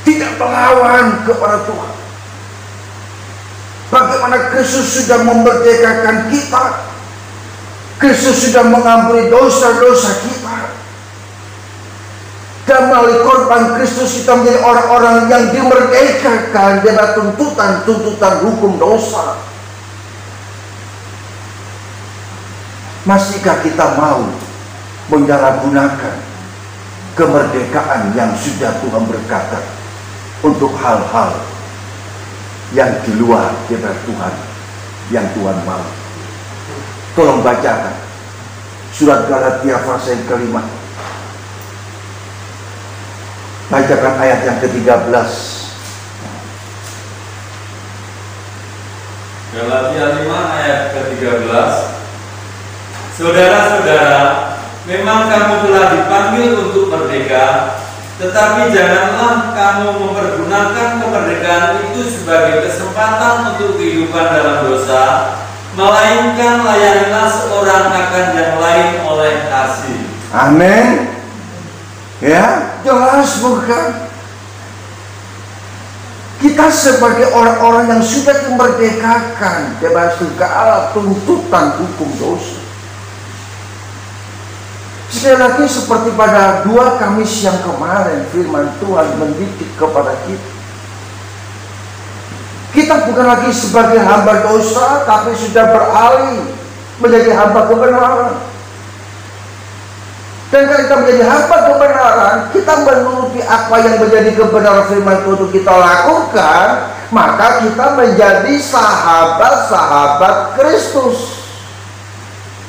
tidak melawan kepada Tuhan. Bagaimana Kristus sudah memerdekakan kita, Kristus sudah mengampuni dosa-dosa kita, dan melalui korban Kristus kita menjadi orang-orang yang dimerdekakan dari tuntutan hukum dosa. Masihkah kita mau menyalahgunakan kemerdekaan yang sudah Tuhan berkata untuk hal-hal yang di luar daripada Tuhan, yang Tuhan mau? Tolong bacakan surat Galatia pasal yang kelima. Bacakan ayat yang ke-13. Galatia 5 ayat ke-13. Saudara-saudara, memang kamu telah dipanggil untuk merdeka, tetapi janganlah kamu mempergunakan kemerdekaan itu sebagai kesempatan untuk kehidupan dalam dosa, melainkan layanilah seorang akan yang lain oleh kasih. Amin. Ya, jelas bukan? Kita sebagai orang-orang yang sudah dimerdekakan dari segala tuntutan hukum dosa. Sekali lagi seperti pada 2 Kamis yang kemarin, firman Tuhan mendidik kepada kita. Kita bukan lagi sebagai hamba dosa, tapi sudah beralih menjadi hamba kebenaran. Dan kalau kita menjadi hamba kebenaran, kita menuruti apa yang menjadi kebenaran firman Tuhan untuk kita lakukan, maka kita menjadi sahabat-sahabat Kristus.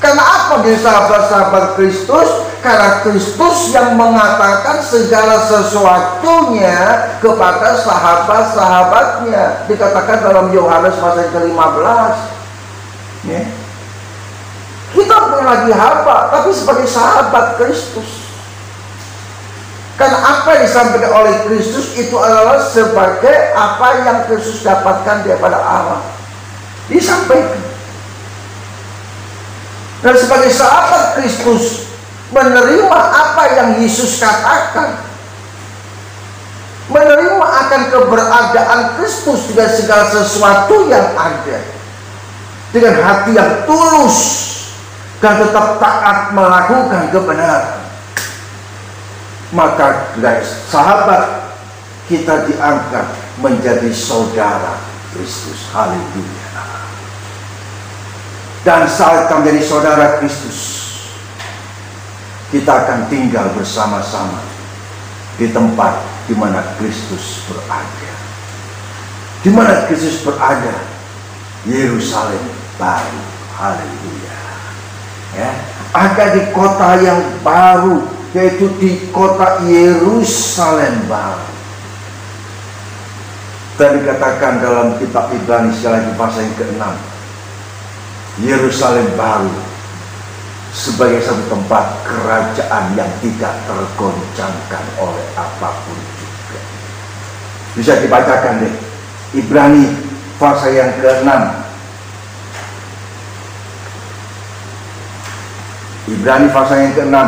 Karena apa dia sahabat-sahabat Kristus? Karena Kristus yang mengatakan segala sesuatunya kepada sahabat-sahabatnya. Dikatakan dalam Yohanes pasal ke-15. Ya. Kita bukan lagi hamba, tapi sebagai sahabat Kristus. Karena apa yang disampaikan oleh Kristus itu adalah sebagai apa yang Kristus dapatkan daripada Allah. Disampaikan. Dan sebagai sahabat Kristus menerima apa yang Yesus katakan, menerima akan keberadaan Kristus dengan segala sesuatu yang ada, dengan hati yang tulus dan tetap taat melakukan kebenaran, maka guys, sahabat kita diangkat menjadi saudara Kristus. Haleluya. Dan saat kita menjadi saudara Kristus, kita akan tinggal bersama-sama di tempat di mana Kristus berada. Di mana Kristus berada? Yerusalem baru. Haleluya. Ya, ada di kota yang baru, yaitu di kota Yerusalem baru. Dan dikatakan dalam kitab Ibrani sekali lagi pasal yang ke-6, Yerusalem baru sebagai satu tempat kerajaan yang tidak tergoncangkan oleh apapun juga. Bisa dibacakan deh Ibrani pasal yang ke-6. Ibrani pasal yang ke-6.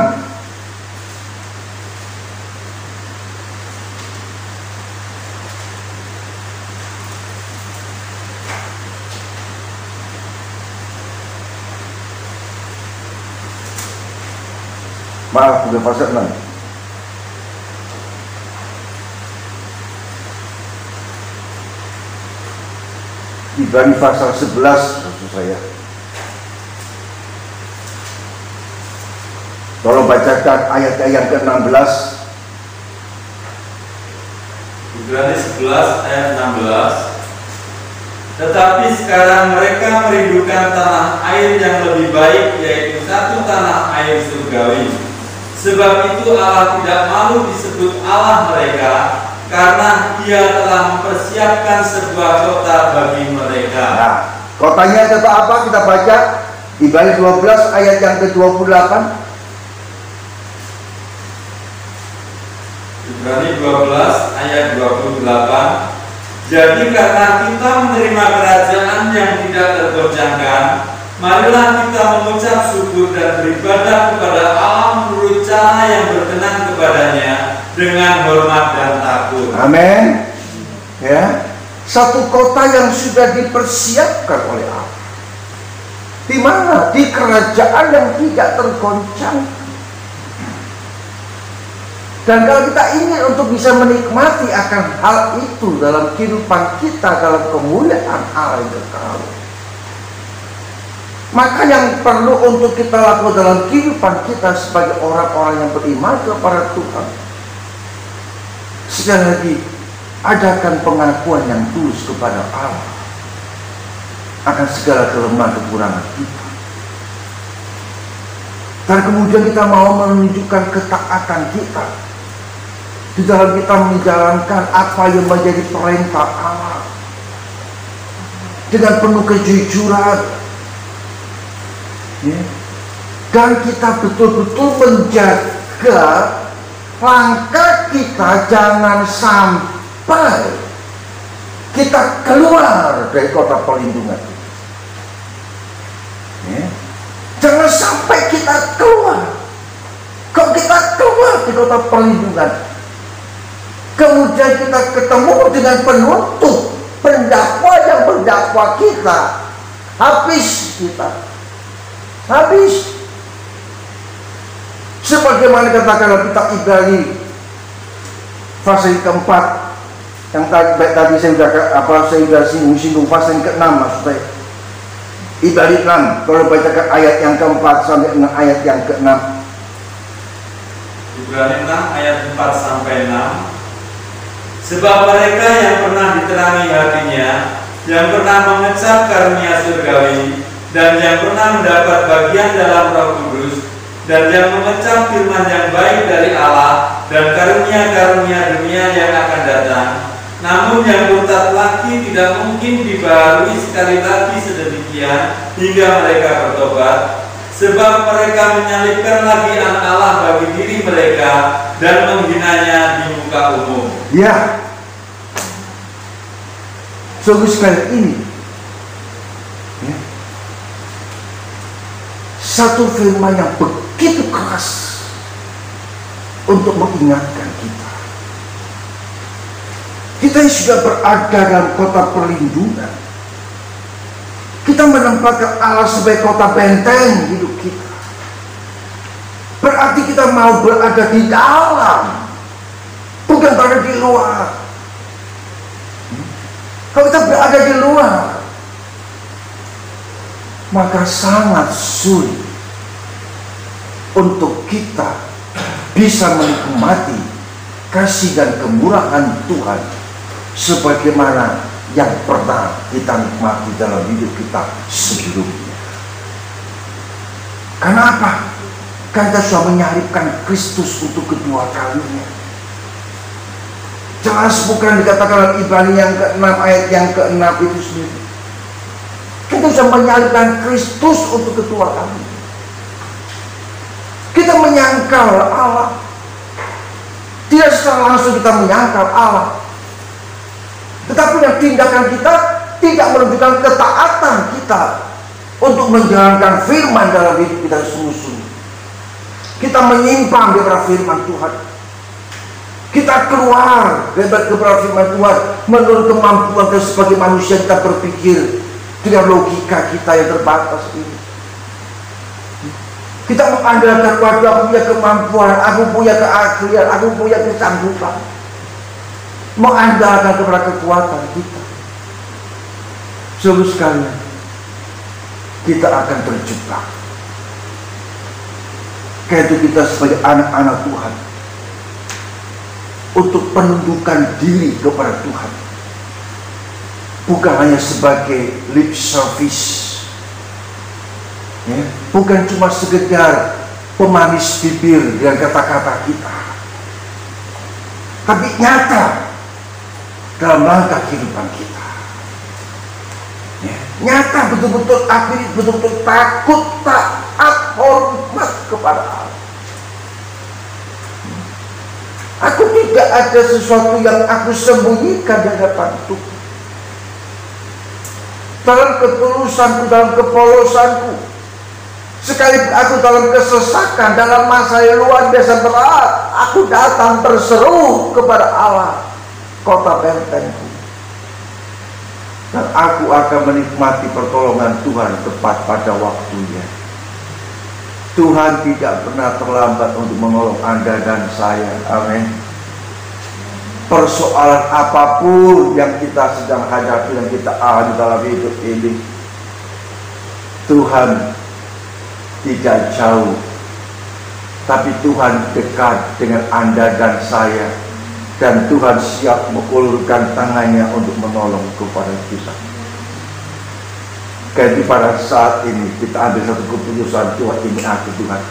Maaf, sudah pasal 6. Ibrani pasal 11 maksud saya. Tolong bacakan ayat yang ke-16. Ibrani 11 ayat 16. Tetapi sekarang mereka merindukan tanah air yang lebih baik, yaitu satu tanah air surgawi. Sebab itu Allah tidak malu disebut Allah mereka, karena Dia telah mempersiapkan sebuah kota bagi mereka. Nah, kotanya kata apa? Kita baca Ibrani 12 ayat yang ke-28. Ibrani 12 ayat 28. Jadi karena kita menerima kerajaan yang tidak tergoncangkan, marilah kita mengucap syukur dan beribadah kepada Allah menurut cara yang berkenan kepadanya dengan hormat dan takut. Amin. Ya, satu kota yang sudah dipersiapkan oleh Allah. Di mana? Di kerajaan yang tidak tergoncang. Dan kalau kita ingin untuk bisa menikmati akan hal itu dalam kehidupan kita, dalam kemuliaan Allah yang kekal, maka yang perlu untuk kita lakukan dalam kehidupan kita sebagai orang-orang yang beriman kepada Tuhan, sekali lagi, adakan pengakuan yang tulus kepada Allah akan segala kelemahan kekurangan kita. Dan kemudian kita mau menunjukkan ketaatan kita di dalam kita menjalankan apa yang menjadi perintah Allah dengan penuh kejujuran, ya. Dan kita betul-betul menjaga langkah kita, jangan sampai kita keluar dari kota perlindungan, ya. Jangan sampai kita keluar. Kalau kita keluar di kota perlindungan, kemudian kita ketemu dengan penuntut, pendakwa yang mendakwa kita, habis kita, habis. Sebagaimana katakan kita Ibrani fase keempat, yang tadi saya sudah singgung fase yang ke-6 maksud saya. Ibrani 6, kalau bacakan ayat yang keempat sampai ayat yang ke-6. Ibrani 6 ayat 4 sampai 6. Sebab mereka yang pernah diterangi hatinya, yang pernah mengecap karunia surgawi, dan yang pernah mendapat bagian dalam Roh Kudus, dan yang mengecap firman yang baik dari Allah, dan karunia-karunia dunia yang akan datang, namun yang murtad lagi tidak mungkin dibaharui sekali lagi sedemikian hingga mereka bertobat, sebab mereka menyalibkan lagi anak Allah bagi diri mereka dan menghinanya di muka umum. Ya, sungguh sekali ini, ya, satu firman yang begitu keras untuk mengingatkan kita. Kita yang sudah berada dalam kota perlindungan, kita menempatkan Allah sebagai kota benteng hidup kita. Berarti kita mau berada di dalam, bukan berada di luar. Kalau kita berada di luar, maka sangat sulit untuk kita bisa menikmati kasih dan kemurahan Tuhan sebagaimana yang pernah kita nikmati dalam hidup kita sebelumnya. Karena apa? Karena kita sudah menyalibkan Kristus untuk kedua kalinya. Jelas bukan dikatakan dalam Ibrani yang ke-6 ayat yang ke-6 itu sendiri. Kita sudah menyalibkan Kristus untuk kedua kalinya. Kita menyangkal Allah. Tidak secara langsung kita menyangkal Allah, tetapi yang tindakan kita tidak menunjukkan ketaatan kita untuk menjalankan firman dalam hidup kita sungguh-sungguh. Kita menyimpang daripada firman Tuhan. Kita keluar daripada firman Tuhan menurut kemampuan kita sebagai manusia. Kita berpikir dengan logika kita yang terbatas ini. Kita mengandalkan waktu aku punya kemampuan, aku punya keahlian, aku punya kesanggupan. Mengandalkan kepada kekuatan kita. Saudara sekalian, kita akan terjebak. Karena itu kita sebagai anak-anak Tuhan, untuk penundukan diri kepada Tuhan, bukan hanya sebagai lip service, ya, bukan cuma sekedar pemanis bibir dengan kata-kata kita, tapi nyata dalam langkah kehidupan kita, ya, nyata betul-betul akhirnya betul-betul takut, taat, hormat kepada Allah. Aku tidak ada sesuatu yang aku sembunyikan di hadapan Tuhan. Dalam ketulusanku, dalam kepolosanku, sekalipun aku dalam kesesakan, dalam masa yang luar biasa berat, aku datang berseru kepada Allah, kota bentengku. Dan aku akan menikmati pertolongan Tuhan tepat pada waktunya. Tuhan tidak pernah terlambat untuk menolong Anda dan saya. Amin. Persoalan apapun yang kita sedang hadapi, yang kita alami dalam hidup ini, Tuhan tidak jauh, tapi Tuhan dekat dengan Anda dan saya, dan Tuhan siap mengulurkan tangannya untuk menolong kepada kita. Jadi pada saat ini kita ambil satu keputusan, Tuhan, ini aku Tuhan,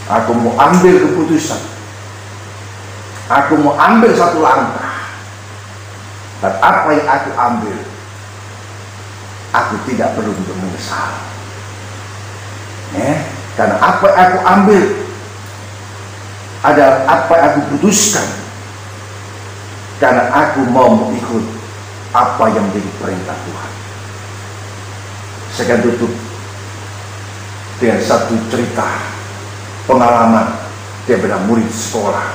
aku mau ambil keputusan, aku mau ambil satu langkah, dan apa yang aku ambil, aku tidak perlu untuk menyesal, ya, karena apa yang aku ambil adalah apa yang aku putuskan, karena aku mau mengikut apa yang menjadi perintah Tuhan. Saya akan tutup dengan satu cerita pengalaman daripada murid sekolah.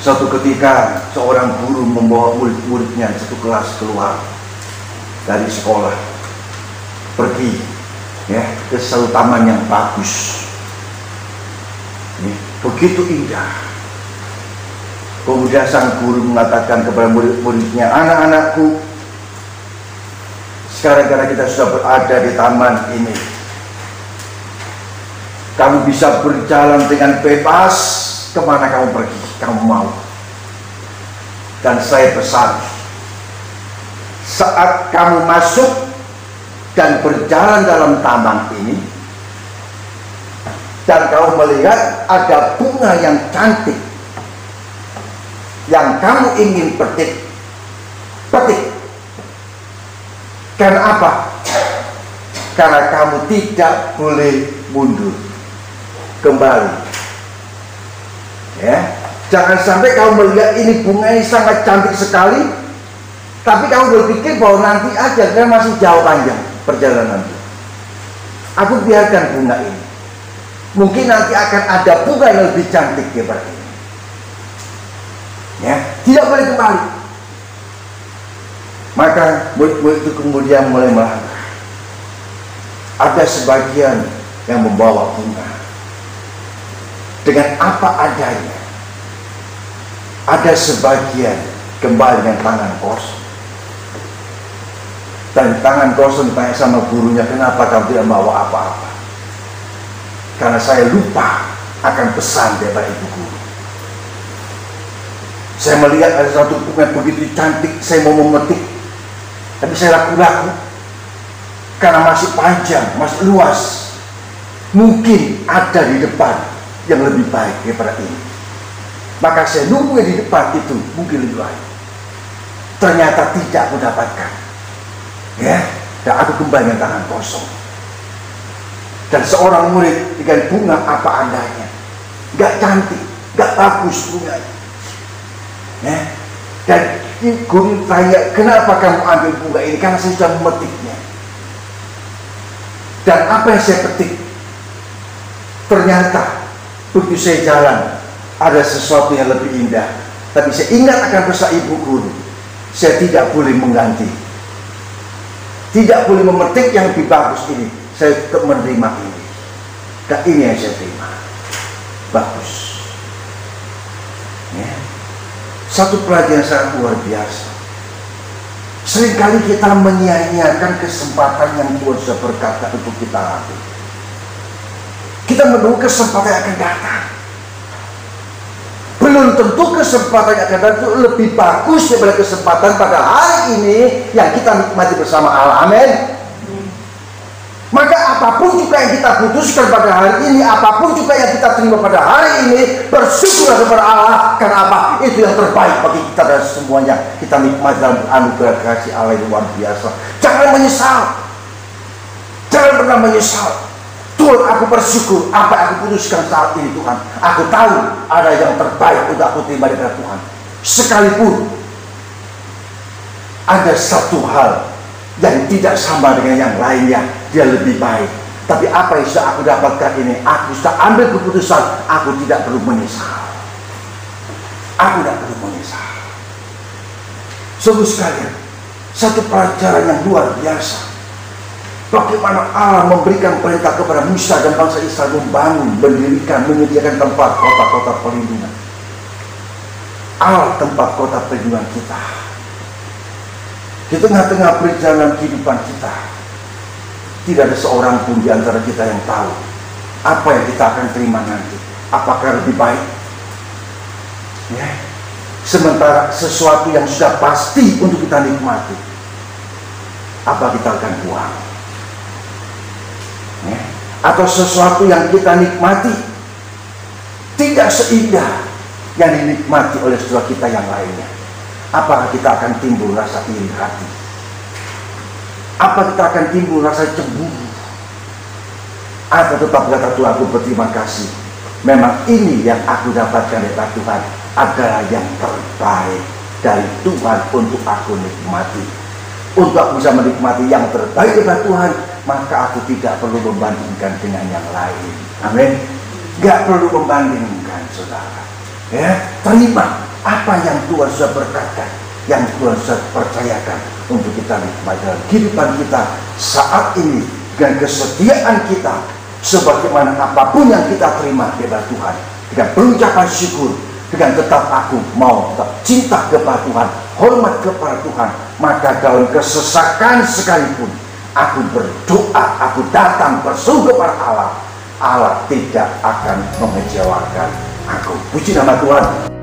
Suatu ketika seorang guru membawa murid-muridnya satu kelas keluar dari sekolah, pergi, ya, ke satu taman yang bagus, begitu indah. Kemudian sang guru mengatakan kepada murid-muridnya, anak-anakku, sekarang karena kita sudah berada di taman ini, kamu bisa berjalan dengan bebas kemana kamu pergi, kamu mau. Dan saya pesan, saat kamu masuk dan berjalan dalam taman ini, dan kamu melihat ada bunga yang cantik yang kamu ingin petik, petik. Karena apa? Karena kamu tidak boleh mundur, kembali. Ya, jangan sampai kamu melihat ini bunga ini sangat cantik sekali, tapi kamu berpikir bahwa nanti aja, karena masih jauh panjang perjalanan. Aku biarkan bunga ini. Mungkin nanti akan ada bunga yang lebih cantik daripada ini. Ya, tidak boleh kembali. Maka murid-murid itu kemudian mulai melangkah. Ada sebagian yang membawa bunga dengan apa adanya. Ada sebagian kembali dengan tangan kosong. Dan tangan kosong tanya sama gurunya, kenapa kamu tidak membawa apa-apa? Karena saya lupa akan pesan daripada ibu guru. Saya melihat ada satu bunga begitu cantik, saya mau memetik, tapi saya ragu-ragu karena masih panjang, masih luas. Mungkin ada di depan yang lebih baik daripada ini. Maka saya nunggu di depan itu mungkin lebih baik. Ternyata tidak aku dapatkan. Ya, dan aku kembali dengan tangan kosong. Dan seorang murid dengan bunga apa adanya, gak cantik, gak bagus bunganya. Ya, dan guru tanya, kenapa kamu ambil bunga ini? Karena saya sudah memetiknya. Dan apa yang saya petik, ternyata begitu saya jalan ada sesuatu yang lebih indah. Tapi saya ingat akan pesan ibu guru, saya tidak boleh mengganti, tidak boleh memetik yang lebih bagus ini. Saya tetap menerima ini, dan ini yang saya terima. Bagus. Ya. Satu pelajaran sangat luar biasa. Seringkali kita menyia-nyiakan kesempatan yang Tuhan sudah berkata untuk kita ambil. Kita menunggu kesempatan yang akan datang. Belum tentu kesempatan yang akan datang itu lebih bagus daripada kesempatan pada hari ini yang kita nikmati bersama Allah. Amin. Maka apapun juga yang kita putuskan pada hari ini, apapun juga yang kita terima pada hari ini, bersyukurlah kepada Allah. Kenapa? Itu yang terbaik bagi kita dan semuanya. Kita nikmati dalam anugerah kasih Allah yang luar biasa. Jangan menyesal. Jangan pernah menyesal. Tuhan, aku bersyukur apa yang aku putuskan saat ini, Tuhan. Aku tahu ada yang terbaik untuk aku terima dari Tuhan. Sekalipun ada satu hal yang tidak sama dengan yang lainnya, dia lebih baik. Tapi apa yang sudah aku dapatkan ini, aku sudah ambil keputusan, aku tidak perlu menyesal. Aku tidak perlu menyesal. Sungguh sekalian, satu pelajaran yang luar biasa. Bagaimana Allah memberikan perintah kepada Musa dan bangsa Israel membangun, mendirikan, menyediakan tempat kota-kota perlindungan. Allah tempat kota perlindungan kita. Di tengah-tengah perjalanan kehidupan kita, tidak ada seorang pun di antara kita yang tahu apa yang kita akan terima nanti. Apakah lebih baik? Ya. Sementara sesuatu yang sudah pasti untuk kita nikmati, apa kita akan buang? Ya. Atau sesuatu yang kita nikmati tidak seindah yang dinikmati oleh saudara kita yang lainnya. Apakah kita akan timbul rasa iri hati? Apa kita akan timbul rasa cemburu? Atau tetap kata Tuhan, aku berterima kasih. Memang ini yang aku dapatkan dari Tuhan adalah yang terbaik dari Tuhan untuk aku nikmati. Untuk aku bisa menikmati yang terbaik dari Tuhan, maka aku tidak perlu membandingkan dengan yang lain. Amin. Gak perlu membandingkan, saudara. Ya, terima apa yang Tuhan sudah berkatakan, yang Tuhan sudah percayakan untuk kita nikmati dalam kehidupan kita saat ini, dengan kesetiaan kita, sebagaimana apapun yang kita terima dari Tuhan, dengan pengucapan syukur, dengan tetap aku mau tetap cinta kepada Tuhan, hormat kepada Tuhan, maka dalam kesesakan sekalipun aku berdoa, aku datang berseru kepada Allah, Allah tidak akan mengecewakan aku. Puji nama Tuhan.